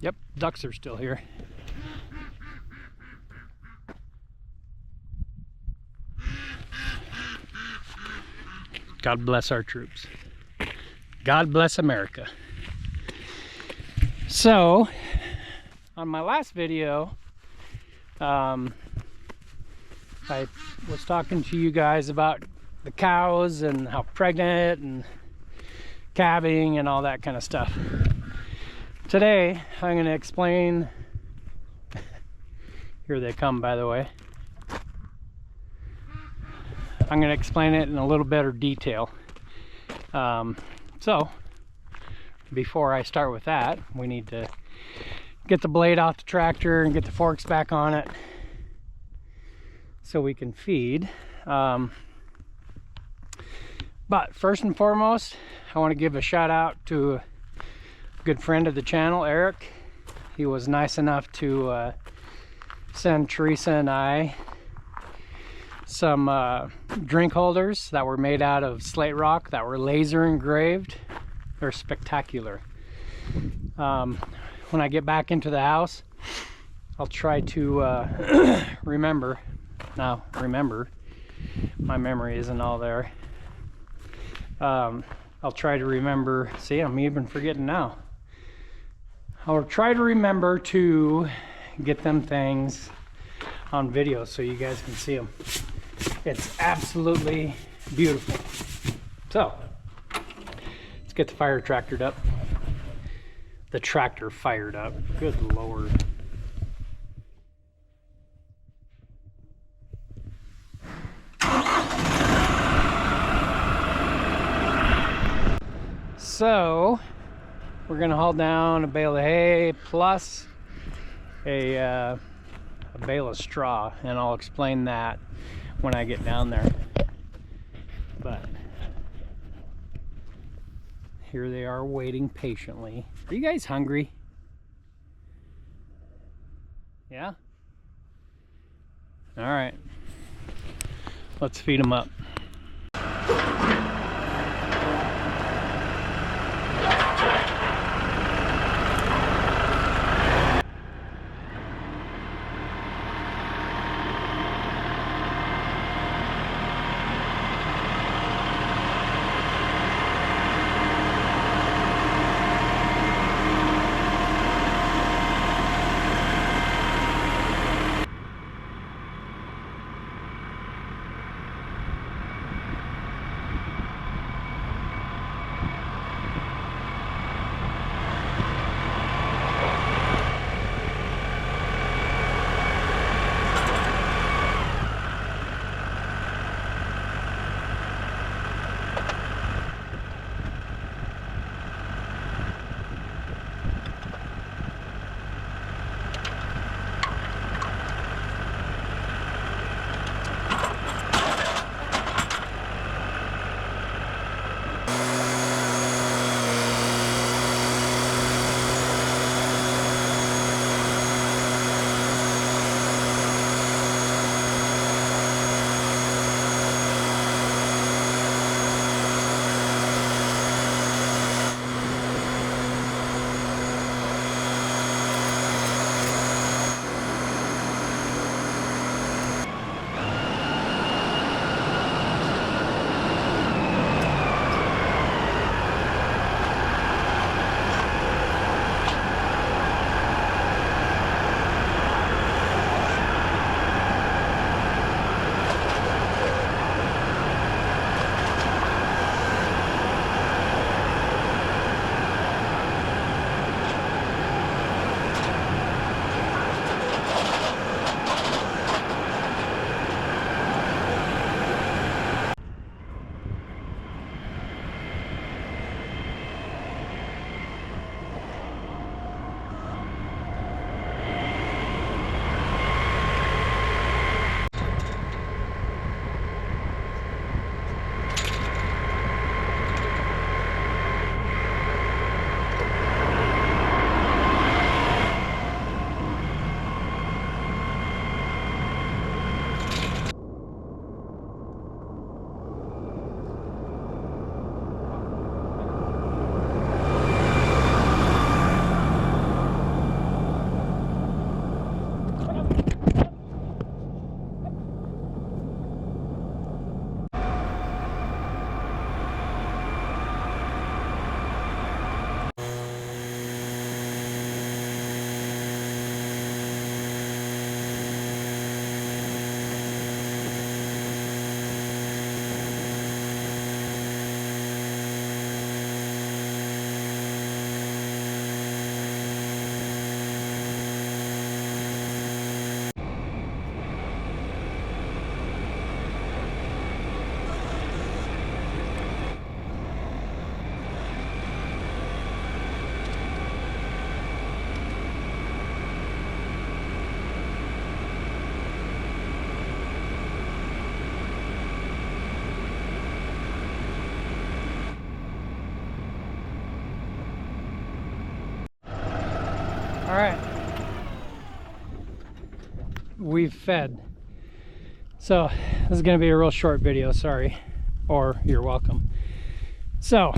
Yep, ducks are still here. God bless our troops. God bless America. So, on my last video, I was talking to you guys about the cows and how pregnant and calving and all that kind of stuff. Today, I'm going to explain, here they come by the way, I'm going to explain it in a little better detail. So, before I start with that, we need to get the blade off the tractor and get the forks back on it so we can feed. But first and foremost, I want to give a shout out to a good friend of the channel, Eric. He was nice enough to send Teresa and I some drink holders that were made out of slate rock that were laser engraved. They're spectacular. When I get back into the house, I'll try to remember. Now, remember, my memory isn't all there. I'll try to remember. See, I'm even forgetting now. I'll try to remember to get them things on video so you guys can see them. It's absolutely beautiful. So, let's get the fire tractor up. The tractor fired up. Good Lord. So, we're gonna haul down a bale of hay plus a bale of straw, and I'll explain that when I get down there. But here they are waiting patiently. Are you guys hungry? Yeah? All right. Let's feed them up. All right. We've fed. So this is going to be a real short video, sorry, or you're welcome. So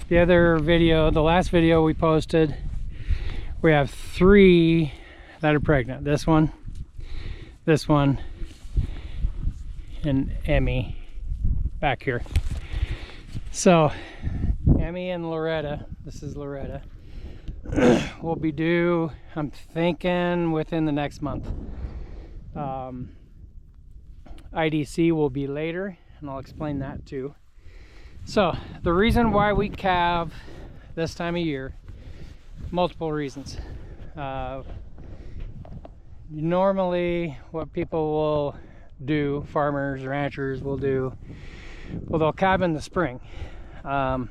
the other video, the last video we posted, we have 3 that are pregnant. This one, and Emmy back here. So Emmy and Loretta, this is Loretta, will be due, I'm thinking, within the next month. IDC will be later, and I'll explain that too. So the reason why we calve this time of year, multiple reasons. Normally what people will do, farmers, ranchers will do, well, they'll calve in the spring. Montana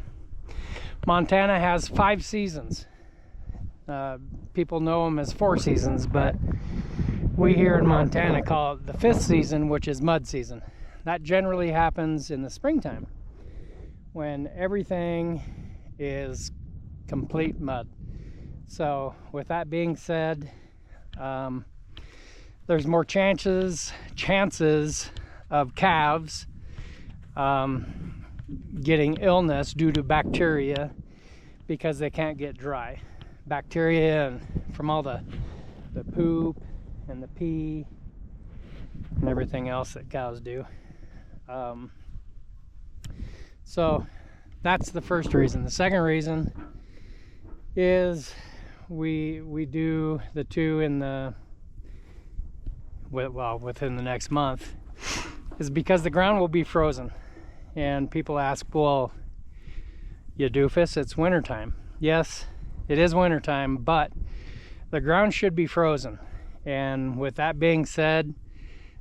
has 5 seasons. People know them as 4 seasons, but we here in Montana call it the 5th season, which is mud season. That generally happens in the springtime when everything is complete mud. So with that being said, there's more chances of calves getting illness due to bacteria because they can't get dry. Bacteria and from all the poop and the pee and everything else that cows do. So that's the first reason. The second reason is we do the 2 in the, well, within the next month, is because the ground will be frozen. And people ask, well, you doofus, it's wintertime. Yes, it is wintertime, but the ground should be frozen. And with that being said,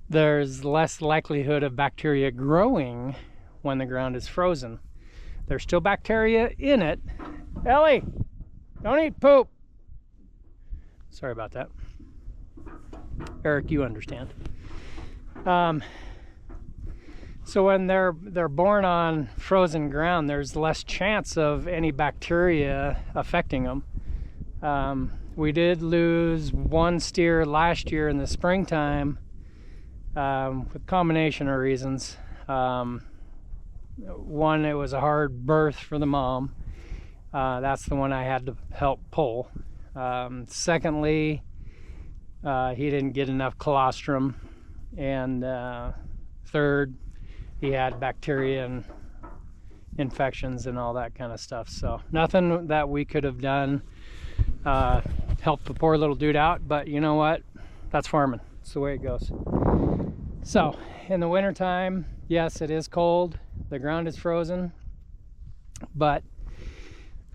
there's less likelihood of bacteria growing when the ground is frozen. There's still bacteria in it. Ellie, don't eat poop. Sorry about that. Eric, you understand. So when they're born on frozen ground, there's less chance of any bacteria affecting them. We did lose 1 steer last year in the springtime with a combination of reasons. One, it was a hard birth for the mom. That's the one I had to help pull. Secondly, he didn't get enough colostrum. And third, he had bacteria and infections and all that kind of stuff. So nothing that we could have done help the poor little dude out, but you know what? That's farming. It's the way it goes. So in the wintertime, yes, it is cold. The ground is frozen, but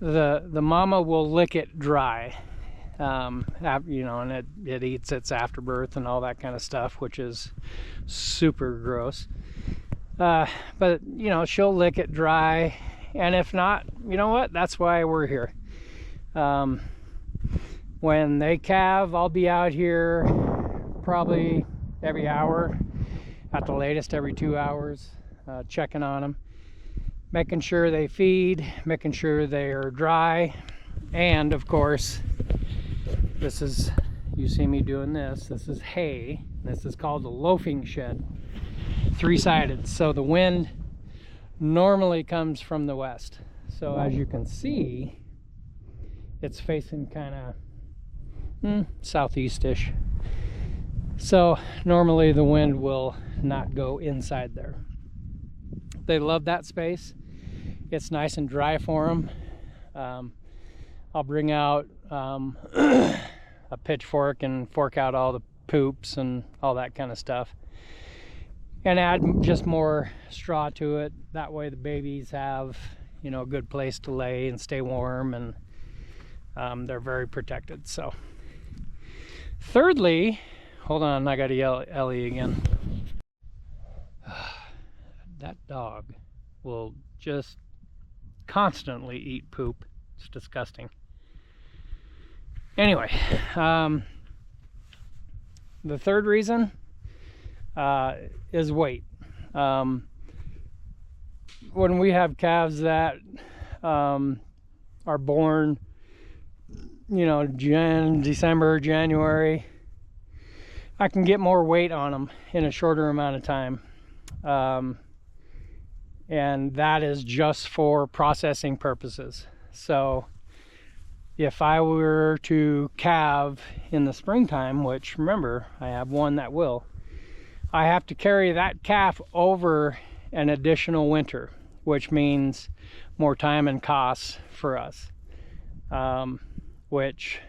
the mama will lick it dry. You know, and it eats its afterbirth and all that kind of stuff, which is super gross. But you know, she'll lick it dry, and if not, you know what? That's why we're here. When they calve, I'll be out here probably every hour, at the latest every 2 hours, checking on them, making sure they feed, making sure they are dry, and of course, this is, you see me doing this, this is hay. This is called a loafing shed, 3-sided. So the wind normally comes from the west. So as you can see, it's facing kind of southeast-ish. So normally the wind will not go inside there. They love that space. It's nice and dry for them. I'll bring out a pitchfork and fork out all the poops and all that kind of stuff, and add just more straw to it. That way the babies have, you know, a good place to lay and stay warm, and they're very protected. So thirdly, hold on, I gotta yell at Ellie again. That dog will just constantly eat poop. It's disgusting. Anyway, the third reason is weight. When we have calves that are born you know, December, January, I can get more weight on them in a shorter amount of time. And that is just for processing purposes. So if I were to calve in the springtime, which remember, I have one that will, I have to carry that calf over an additional winter, which means more time and costs for us. Which,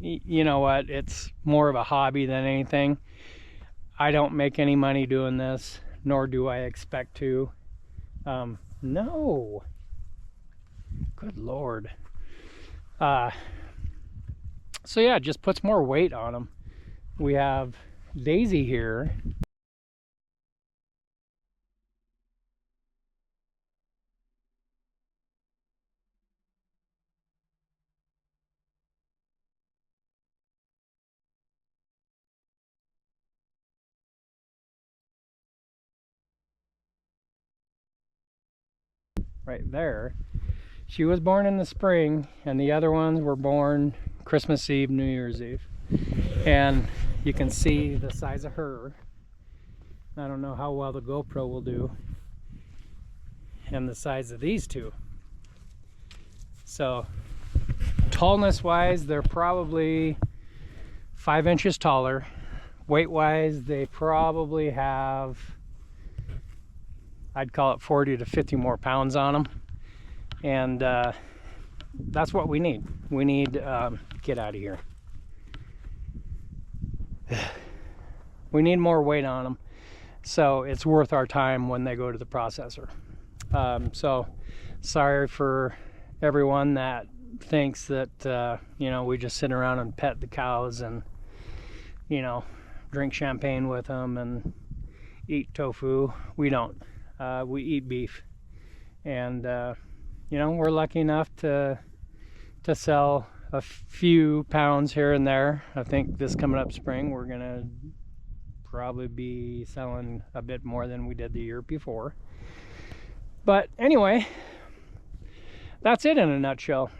you know what, it's more of a hobby than anything. I don't make any money doing this, nor do I expect to. No. Good Lord. So yeah, it just puts more weight on them. We have Daisy here. Right there. She was born in the spring, and the other ones were born Christmas Eve, New Year's Eve. And you can see the size of her. I don't know how well the GoPro will do. And the size of these two. So, tallness wise, they're probably 5 inches taller. Weight wise, they probably have, I'd call it 40 to 50 more pounds on them. And that's what we need. We need, get out of here. We need more weight on them. So it's worth our time when they go to the processor. So sorry for everyone that thinks that, you know, we just sit around and pet the cows and, you know, drink champagne with them and eat tofu. We don't. We eat beef. And, you know, we're lucky enough to sell a few pounds here and there. I think this coming up spring, we're going to probably be selling a bit more than we did the year before. But anyway, that's it in a nutshell.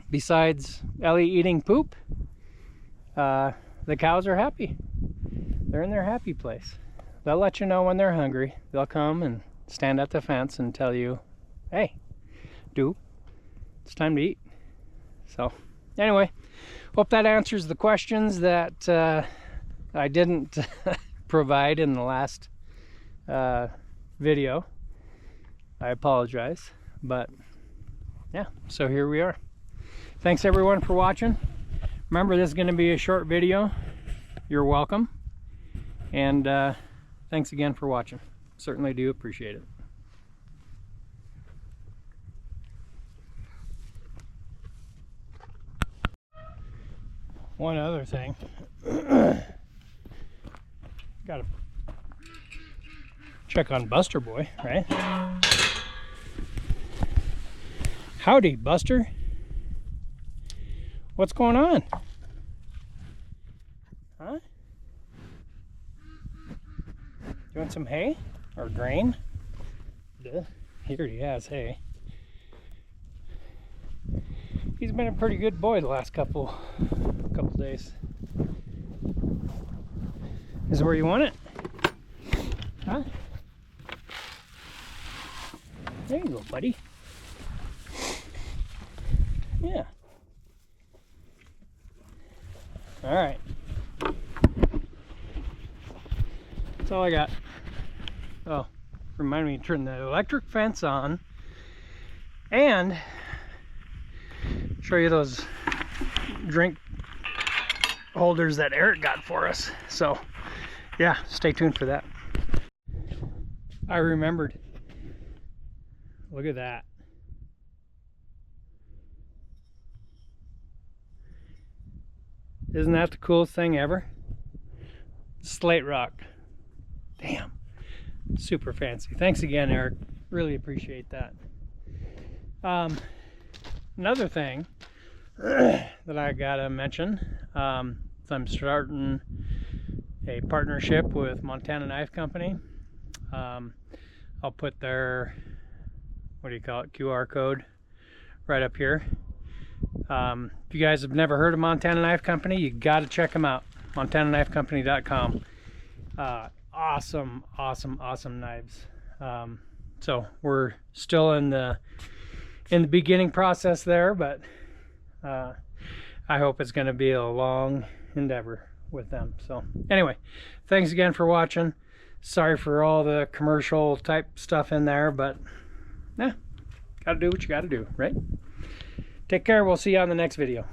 Besides Ellie eating poop, the cows are happy. They're in their happy place. They'll let you know when they're hungry. They'll come and stand at the fence and tell you, hey, it's time to eat. So anyway, hope that answers the questions that I didn't provide in the last video. I apologize, but yeah, so here we are. Thanks everyone for watching. Remember, this is going to be a short video. You're welcome. And thanks again for watching. Certainly do appreciate it. One other thing. Gotta check on Buster Boy, right? Howdy, Buster. What's going on? Huh? You want some hay or grain? Duh. He already has hay. He's been a pretty good boy the last couple days. Is it where you want it? Huh? There you go, buddy. Yeah. All right. That's all I got. Oh, remind me to turn the electric fence on and show you those drink holders that Eric got for us. So yeah, stay tuned for that. I remembered. Look at that. Isn't that the coolest thing ever? Slate rock. Damn. Super fancy. Thanks again, Eric. Really appreciate that. Another thing that I gotta mention, I'm starting a partnership with Montana Knife Company. I'll put their, what do you call it, QR code right up here. If you guys have never heard of Montana Knife Company, you got to check them out. MontanaKnifeCompany.com. Awesome, awesome, awesome knives. So we're still in the beginning process there, but I hope it's going to be a long endeavor with them. So anyway, thanks again for watching. Sorry for all the commercial type stuff in there, but yeah, gotta do what you gotta do, right? Take care. We'll see you on the next video.